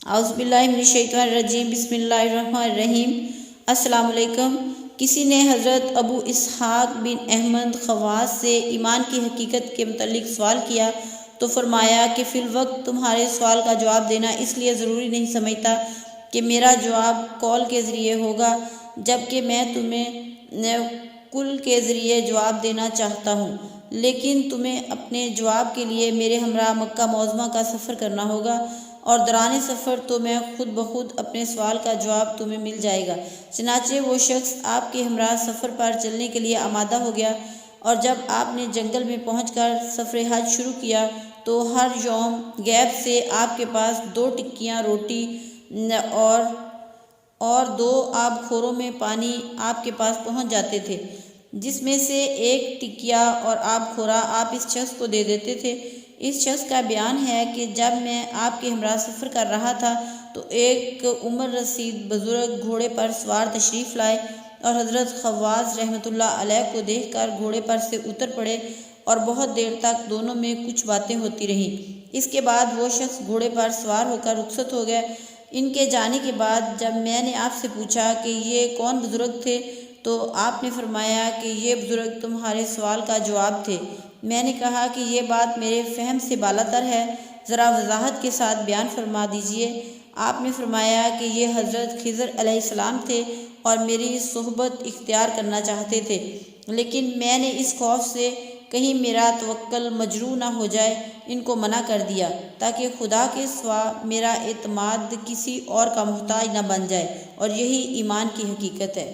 اعوذ باللہ من الشیطان الرجیم، بسم اللہ الرحمن الرحیم۔ السلام علیکم۔ کسی نے حضرت ابو اسحاق بن احمد خواص سے ایمان کی حقیقت کے متعلق سوال کیا تو فرمایا کہ فی الوقت تمہارے سوال کا جواب دینا اس لیے ضروری نہیں سمجھتا کہ میرا جواب قول کے ذریعے ہوگا، جبکہ میں تمہیں قول کے ذریعے جواب دینا چاہتا ہوں، لیکن تمہیں اپنے جواب کے لیے میرے ہمراہ مکہ معظمہ کا سفر کرنا ہوگا، اور دوران سفر تو میں خود بخود اپنے سوال کا جواب تمہیں مل جائے گا۔ چنانچہ وہ شخص آپ کے ہمراہ سفر پر چلنے کے لیے آمادہ ہو گیا، اور جب آپ نے جنگل میں پہنچ کر سفر حج شروع کیا تو ہر یوم گیپ سے آپ کے پاس 2 ٹکیاں روٹی اور 2 آب خوروں میں پانی آپ کے پاس پہنچ جاتے تھے، جس میں سے 1 ٹکیا اور آب خورا آپ اس شخص کو دے دیتے تھے۔ اس شخص کا بیان ہے کہ جب میں آپ کے ہمراہ سفر کر رہا تھا تو ایک عمر رسید بزرگ گھوڑے پر سوار تشریف لائے اور حضرت خواص رحمۃ اللہ علیہ کو دیکھ کر گھوڑے پر سے اتر پڑے، اور بہت دیر تک دونوں میں کچھ باتیں ہوتی رہیں۔ اس کے بعد وہ شخص گھوڑے پر سوار ہو کر رخصت ہو گئے۔ ان کے جانے کے بعد جب میں نے آپ سے پوچھا کہ یہ کون بزرگ تھے تو آپ نے فرمایا کہ یہ بزرگ تمہارے سوال کا جواب تھے۔ میں نے کہا کہ یہ بات میرے فہم سے بالاتر ہے، ذرا وضاحت کے ساتھ بیان فرما دیجئے۔ آپ نے فرمایا کہ یہ حضرت خضر علیہ السلام تھے اور میری صحبت اختیار کرنا چاہتے تھے، لیکن میں نے اس خوف سے کہیں میرا توکل مجروح نہ ہو جائے ان کو منع کر دیا، تاکہ خدا کے سوا میرا اعتماد کسی اور کا محتاج نہ بن جائے، اور یہی ایمان کی حقیقت ہے۔